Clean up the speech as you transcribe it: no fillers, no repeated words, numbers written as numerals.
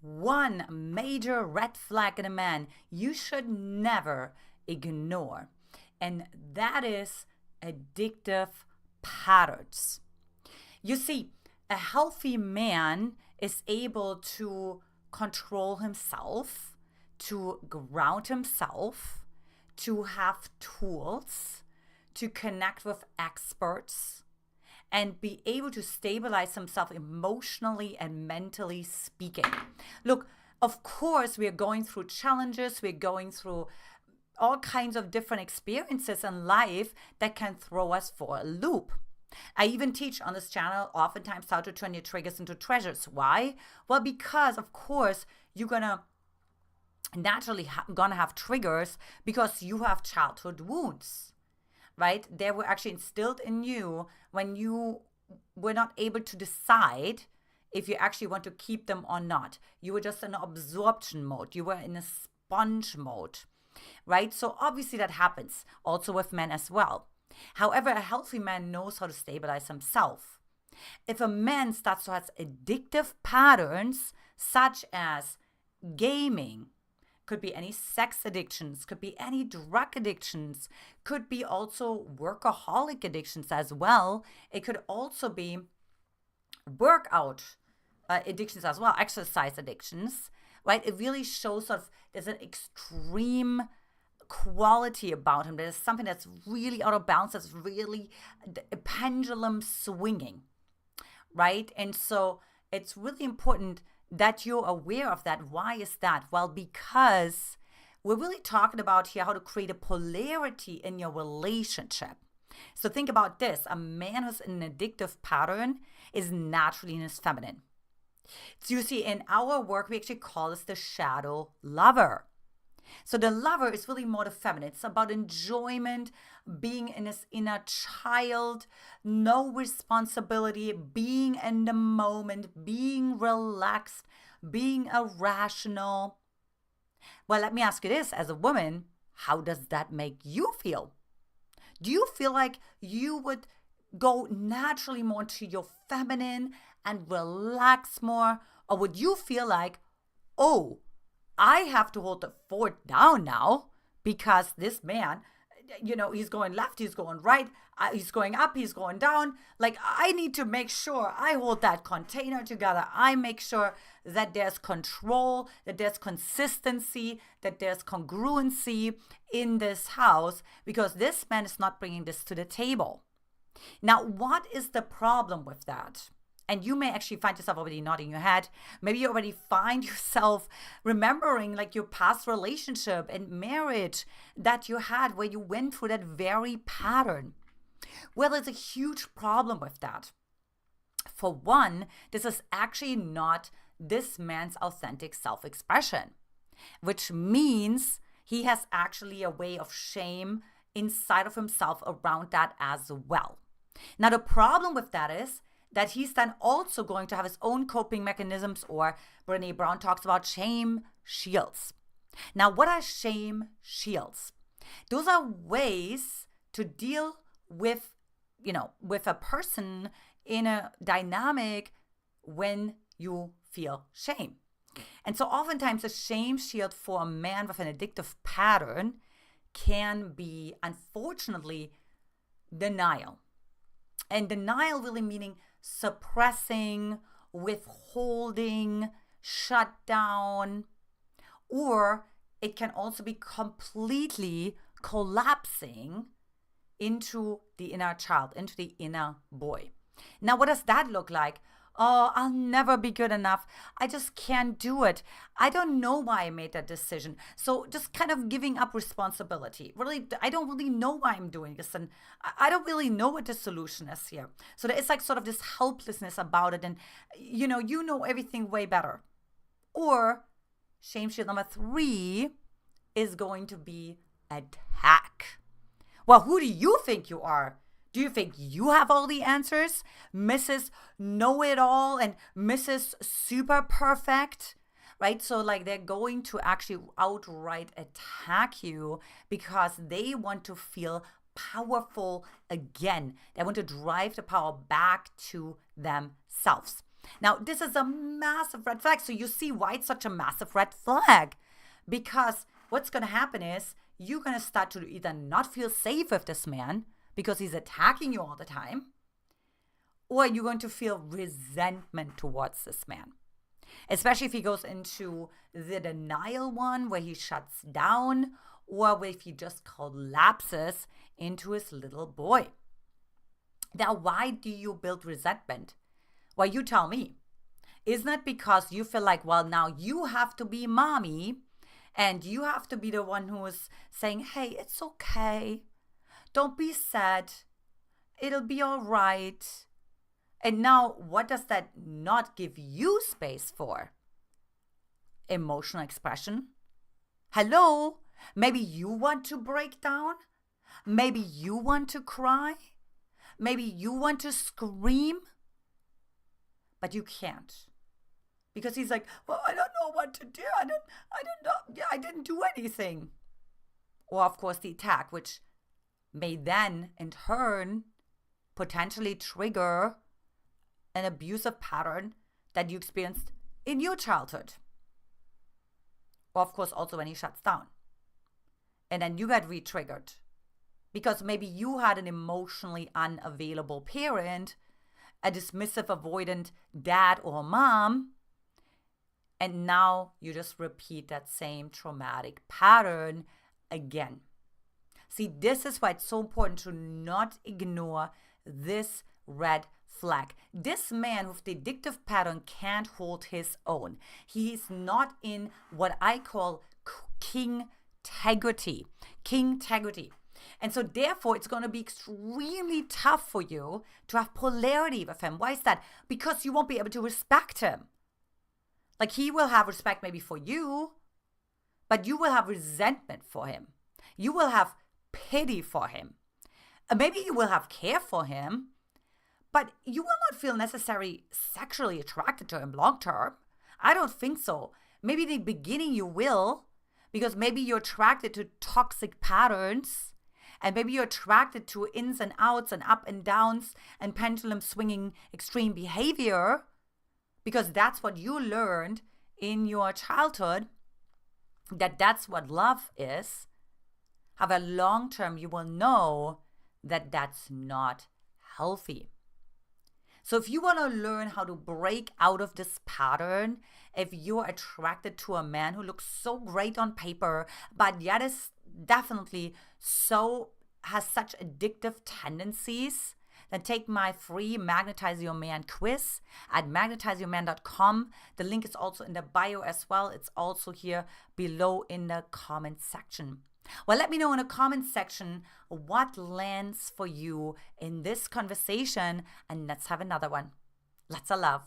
one major red flag in a man you should never ignore, and that is addictive patterns. You see, a healthy man is able to control himself, to ground himself, to have tools, to connect with experts, and be able to stabilize himself emotionally and mentally speaking. Look, of course, we're going through challenges, we're going through all kinds of different experiences in life that can throw us for a loop. I even teach on this channel oftentimes how to turn your triggers into treasures. Why? Well, because of course you're gonna naturally gonna have triggers because you have childhood wounds, right? They were actually instilled in you when you were not able to decide if you actually want to keep them or not. You were just in absorption mode. You were in a sponge mode, right? So obviously that happens also with men as well. However, a healthy man knows how to stabilize himself. If a man starts to have addictive patterns, such as gaming, could be any sex addictions, could be any drug addictions, could be also workaholic addictions as well. It could also be workout addictions as well, exercise addictions, right? It really shows sort of there's an extreme quality about him. There's something that's really out of balance, that's really a pendulum swinging, right? And so it's really important that you're aware of that. Why is that? Well, because we're really talking about here how to create a polarity in your relationship. So think about this. A man who's in an addictive pattern is naturally in his feminine. So you see, in our work, we actually call this the shadow lover. So the lover is really more the feminine. It's about enjoyment, being in his inner child, no responsibility, being in the moment, being relaxed, being irrational. Well, let me ask you this. As a woman, how does that make you feel? Do you feel like you would go naturally more to your feminine and relax more? Or would you feel like, oh, I have to hold the fort down now because this man, he's going left, he's going right, he's going up, he's going down. Like, I need to make sure I hold that container together. I make sure that there's control, that there's consistency, that there's congruency in this house because this man is not bringing this to the table. Now, what is the problem with that? And you may actually find yourself already nodding your head. Maybe you already find yourself remembering like your past relationship and marriage that you had where you went through that very pattern. Well, there's a huge problem with that. For one, this is actually not this man's authentic self-expression, which means he has actually a way of shame inside of himself around that as well. Now, the problem with that is that he's then also going to have his own coping mechanisms, or Brené Brown talks about shame shields. Now, what are shame shields? Those are ways to deal with, with a person in a dynamic when you feel shame. And so oftentimes a shame shield for a man with an addictive pattern can be, unfortunately, denial. And denial really meaning suppressing, withholding, shut down, or it can also be completely collapsing into the inner child, into the inner boy. Now, what does that look like? Oh, I'll never be good enough. I just can't do it. I don't know why I made that decision. So just kind of giving up responsibility. Really, I don't really know why I'm doing this. And I don't really know what the solution is here. So there is like sort of this helplessness about it. And, you know everything way better. Or shame shield number 3 is going to be attack. Well, who do you think you are? Do you think you have all the answers? Mrs. Know-it-all and Mrs. Super Perfect, right? So like they're going to actually outright attack you because they want to feel powerful again. They want to drive the power back to themselves. Now, this is a massive red flag. So you see why it's such a massive red flag. Because what's going to happen is you're going to start to either not feel safe with this man because he's attacking you all the time, or you're going to feel resentment towards this man. Especially if he goes into the denial one where he shuts down, or if he just collapses into his little boy. Now, why do you build resentment? Well, you tell me. Isn't it because you feel like, well, now you have to be mommy and you have to be the one who is saying, hey, it's okay. Don't be sad. It'll be all right. And now, what does that not give you space for? Emotional expression. Hello? Maybe you want to break down. Maybe you want to cry. Maybe you want to scream. But you can't. Because he's like, well, I don't know what to do. I don't know. Yeah, I didn't do anything. Or, of course, the attack, which may then, in turn, potentially trigger an abusive pattern that you experienced in your childhood. Or, of course, also when he shuts down. And then you get re-triggered. Because maybe you had an emotionally unavailable parent, a dismissive, avoidant dad or mom, and now you just repeat that same traumatic pattern again. See, this is why it's so important to not ignore this red flag. This man with the addictive pattern can't hold his own. He's not in what I call king-tegrity. King-tegrity. And so therefore, it's going to be extremely tough for you to have polarity with him. Why is that? Because you won't be able to respect him. Like, he will have respect maybe for you, but you will have resentment for him. You will have pity for him. Maybe you will have care for him, but you will not feel necessarily sexually attracted to him long term. I don't think so. Maybe in the beginning you will, because maybe you're attracted to toxic patterns, and maybe you're attracted to ins and outs and up and downs and pendulum swinging extreme behavior, because that's what you learned in your childhood, that's what love is. However, long term, you will know that that's not healthy. So if you want to learn how to break out of this pattern, if you're attracted to a man who looks so great on paper, but yet is definitely has such addictive tendencies, then take my free Magnetize Your Man quiz at magnetizeyourman.com. The link is also in the bio as well. It's also here below in the comment section. Well, let me know in the comment section what lands for you in this conversation, and let's have another one. Lots of love.